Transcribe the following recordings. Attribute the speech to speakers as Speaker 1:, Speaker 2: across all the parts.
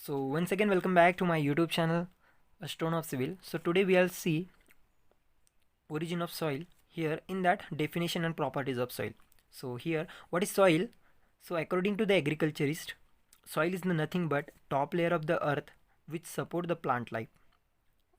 Speaker 1: So once again welcome back to my YouTube channel A Stone of Civil. So today we'll see origin of soil here in that definition and properties of soil. So here what is soil? So according to the agriculturist, soil is nothing but top layer of the earth which support the plant life.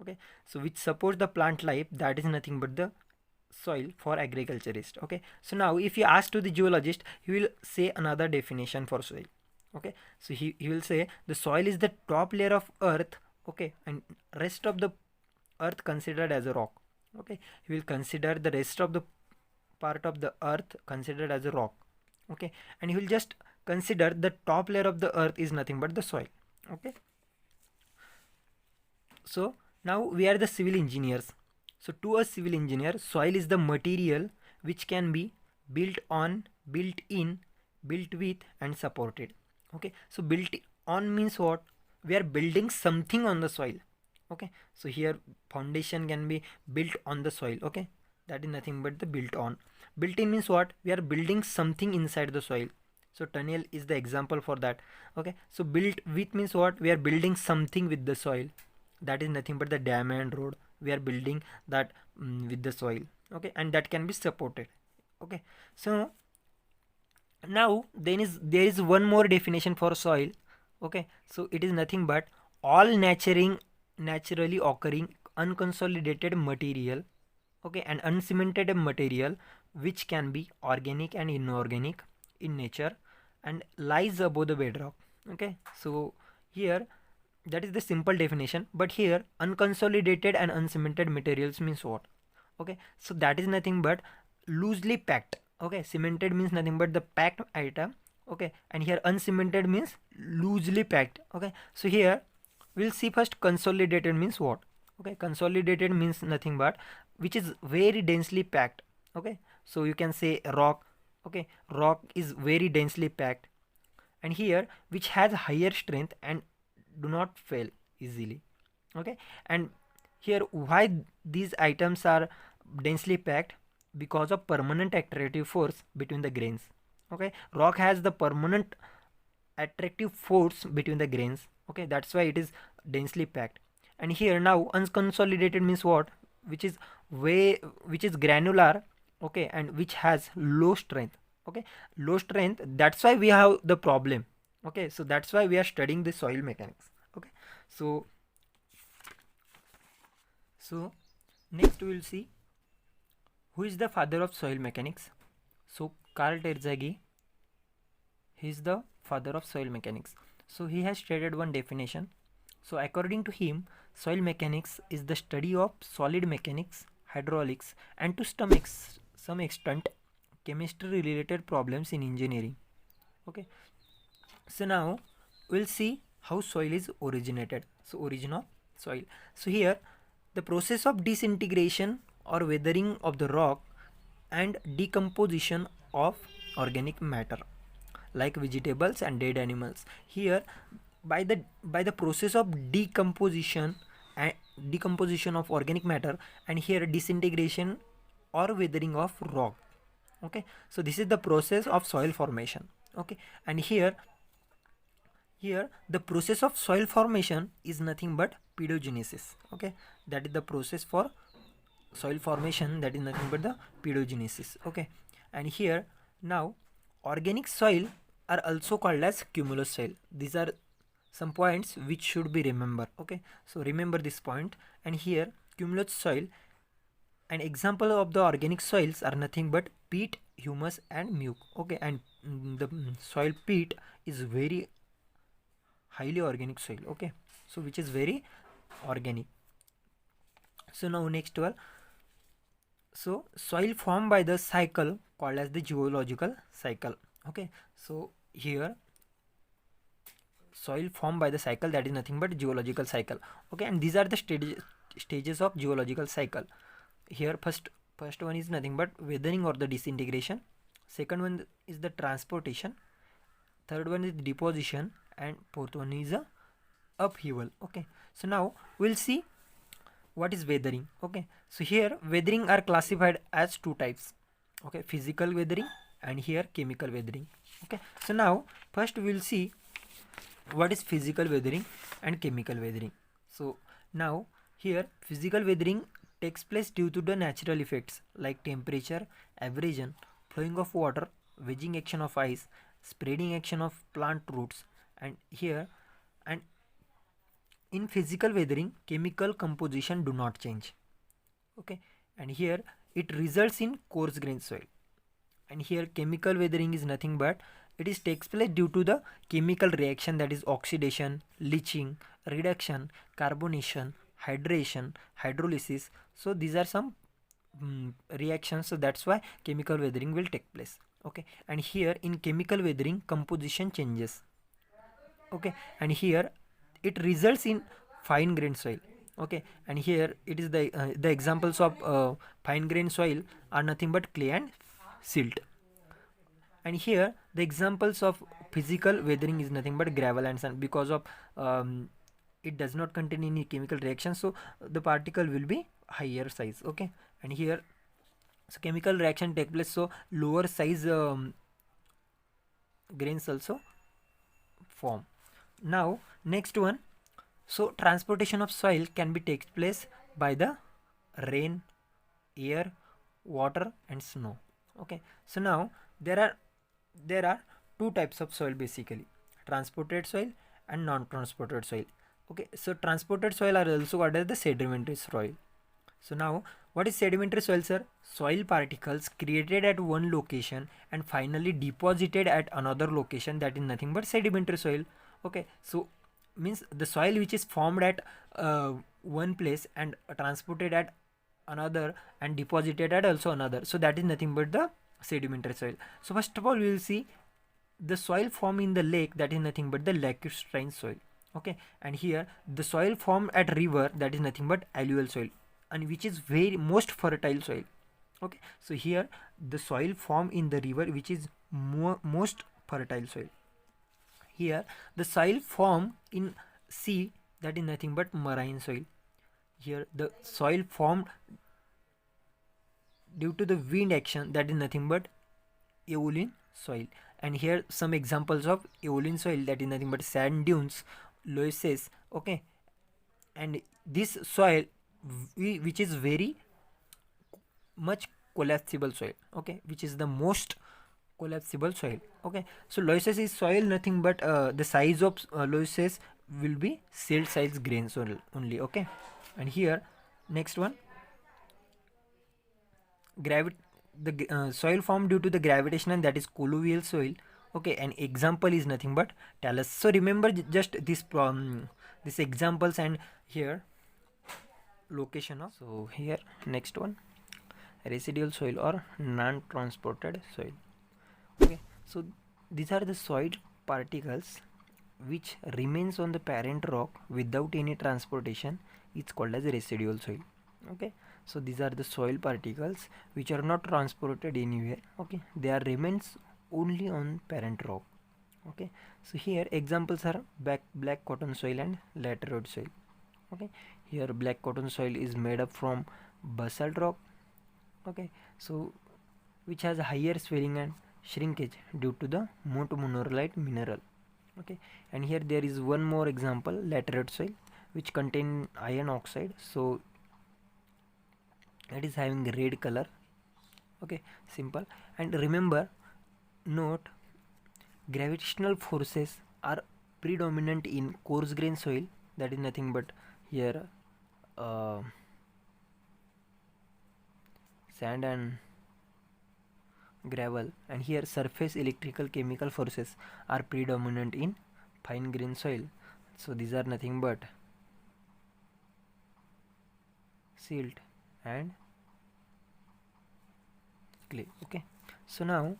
Speaker 1: Okay, so which supports the plant life, that is nothing but the soil for agriculturist. Okay, so now if you ask to the geologist, he will say another definition for soil. Okay, so he will say the soil is the top layer of earth. Okay, and rest of the earth considered as a rock. Okay, he will consider the rest of the part of the earth considered as a rock. Okay, and he will just consider the top layer of the earth is nothing but the soil. Okay, so now we are the civil engineers. So to a civil engineer, soil is the material which can be built on, built in, built with and supported. Okay, so built on means what? We are building something on the soil. Okay, so here foundation can be built on the soil. Okay, that is nothing but the built on. Built in means what? We are building something inside the soil. So tunnel is the example for that. Okay, so built with means what? We are building something with the soil. That is nothing but the dam and road. We are building that with the soil. Okay, and that can be supported. Okay, so now there is one more definition for soil. Okay, so it is nothing but all naturally occurring unconsolidated material. Okay, and uncemented material which can be organic and inorganic in nature and lies above the bedrock. Okay, so here that is the simple definition, but here unconsolidated and uncemented materials means what? Okay, so that is nothing but loosely packed. Okay, cemented means nothing but the packed item. Okay, and here uncemented means loosely packed. Okay, so here we'll see first consolidated means what. Okay, consolidated means nothing but which is very densely packed. Okay, so you can say rock. Okay, rock is very densely packed, and here which has higher strength and do not fail easily. Okay, and here why these items are densely packed? Because of permanent attractive force between the grains. Okay, rock has the permanent attractive force between the grains. Okay, that's why it is densely packed. And here now unconsolidated means what? Which is granular. Okay, and which has low strength. Okay, low strength, that's why we have the problem. Okay, so that's why we are studying the soil mechanics. Okay, so next we will see who is the father of soil mechanics. So Carl Terzaghi, he is the father of soil mechanics. So he has stated one definition. So according to him, soil mechanics is the study of solid mechanics, hydraulics, and to some extent chemistry related problems in engineering. Okay, so now we'll see how soil is originated. So origin of soil. So here the process of disintegration or weathering of the rock and decomposition of organic matter like vegetables and dead animals. Here by the process of decomposition of organic matter, and here disintegration or weathering of rock. Okay, so this is the process of soil formation. Okay, and here the process of soil formation is nothing but pedogenesis. Okay, that is the process for soil formation, that is nothing but the pedogenesis. Okay, and here now organic soil are also called as cumulus soil. These are some points which should be remembered. Okay, so remember this point. And here cumulus soil, an example of the organic soils are nothing but peat, humus and muck. Okay, and the soil peat is very highly organic soil. Okay, so which is very organic. So now next one. So soil formed by the cycle called as the geological cycle. Okay, so here soil formed by the cycle, that is nothing but geological cycle. Okay, and these are the stages of geological cycle. Here first one is nothing but weathering or the disintegration. Second one is the transportation. Third one is deposition, and fourth one is a upheaval. Okay, so now we'll see what is weathering. Okay, so here weathering are classified as two types. Okay, physical weathering and here chemical weathering. Okay, so now first we will see what is physical weathering and chemical weathering. So now here physical weathering takes place due to the natural effects like temperature, abrasion, flowing of water, wedging action of ice, spreading action of plant roots. And here, and in physical weathering chemical composition do not change. Okay, and here it results in coarse grain soil. And here chemical weathering is nothing but it is takes place due to the chemical reaction, that is oxidation, leaching, reduction, carbonation, hydration, hydrolysis. So these are some reactions, so that's why chemical weathering will take place. Okay, and here in chemical weathering composition changes. Okay, and here it results in fine grained soil. Okay, and here it is the examples of fine grained soil are nothing but clay and silt. And here the examples of physical weathering is nothing but gravel and sand, because of it does not contain any chemical reaction, so the particle will be higher size. Okay, and here so chemical reaction take place, so lower size grains also form. Now next one, so transportation of soil can be takes place by the rain, air, water and snow. Okay, so now there are two types of soil basically, transported soil and non-transported soil. Okay, so transported soil are also called as the sedimentary soil. So now what is sedimentary soil, sir? Soil particles created at one location and finally deposited at another location, that is nothing but sedimentary soil. Okay, so means the soil which is formed at one place and transported at another and deposited at also another, so that is nothing but the sedimentary soil. So first of all we will see the soil formed in the lake, that is nothing but the lacustrine soil. Okay, and here the soil formed at river, that is nothing but alluvial soil, and which is very most fertile soil. Okay, so here the soil formed in the river which is most fertile soil. Here the soil formed in sea, that is nothing but marine soil. Here the soil formed due to the wind action, that is nothing but aeolian soil. And here some examples of aeolian soil, that is nothing but sand dunes, loess. Okay, and this soil which is very much collapsible soil. Okay, which is the most collapsible soil. Okay, so loess is soil nothing but the size of loess will be silt size grain soil only. Okay, and here next one, the soil formed due to the gravitational, that is colloidal soil. Okay, an example is nothing but talus. So remember just this examples, and here location of. So here next one, residual soil or non-transported soil. Okay, so these are the soil particles which remains on the parent rock without any transportation. It's called as residual soil. Okay, so these are the soil particles which are not transported anywhere. Okay, they are remains only on parent rock. Okay, so here examples are black cotton soil and laterite soil. Okay, here black cotton soil is made up from basalt rock. Okay, so which has a higher swelling and shrinkage due to the montmorillonite mineral. Okay, and here there is one more example, laterite soil, which contain iron oxide, so it is having red color. Okay, simple. And remember, note, gravitational forces are predominant in coarse grain soil, that is nothing but here sand and gravel, and here surface electrical chemical forces are predominant in fine grain soil. So these are nothing but silt and clay. Okay, so now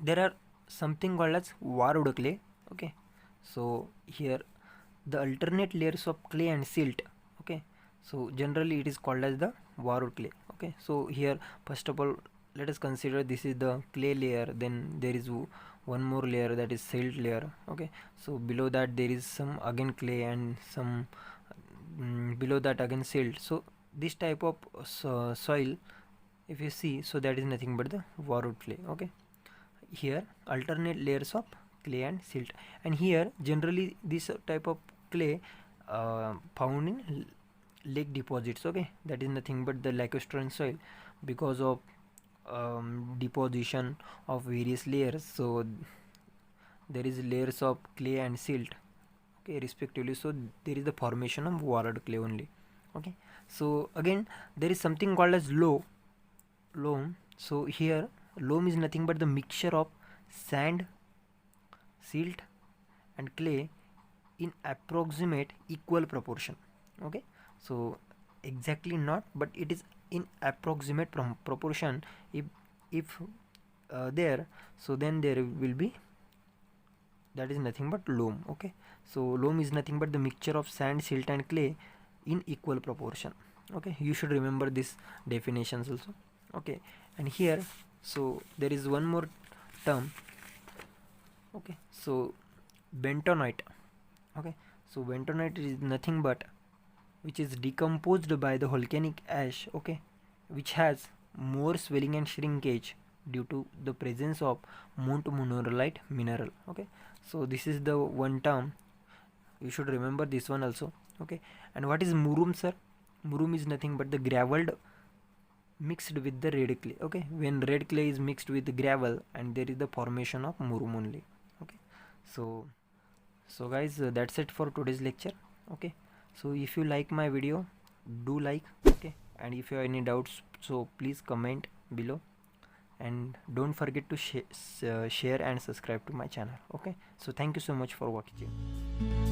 Speaker 1: there are something called as warped clay. Okay, so here the alternate layers of clay and silt. Okay, so generally it is called as the warped clay. Okay, so here first of all let us consider this is the clay layer, then there is one more layer, that is silt layer. Okay, so below that there is some again clay and some below that again silt. So this type of soil if you see, so that is nothing but the warped clay. Okay, here alternate layers of clay and silt. And here generally this type of clay found in lake deposits. Okay, that is nothing but the lacustrine soil because of deposition of various layers. So there is layers of clay and silt, okay, respectively. So there is the formation of walled clay only. Okay, so again there is something called as loam. So here loam is nothing but the mixture of sand, silt and clay in approximate equal proportion. Okay, so exactly not, but it is in approximate proportion. If there, so then there will be, that is nothing but loam. Okay, so loam is nothing but the mixture of sand, silt and clay in equal proportion. Okay, you should remember this definitions also. Okay, and here, so there is one more term. Okay, so bentonite. Okay, so bentonite is nothing but which is decomposed by the volcanic ash. Okay, which has more swelling and shrinkage due to the presence of montmorillonite mineral. Okay, so this is the one term, you should remember this one also. Okay, and what is murum, sir? Murum is nothing but the gravelled mixed with the red clay. Okay, when red clay is mixed with the gravel, and there is the formation of murum only. Okay, so guys, that's it for today's lecture. Okay, so if you like my video, do like. Okay, and if you have any doubts, so please comment below, and don't forget to share and subscribe to my channel. Okay, so thank you so much for watching.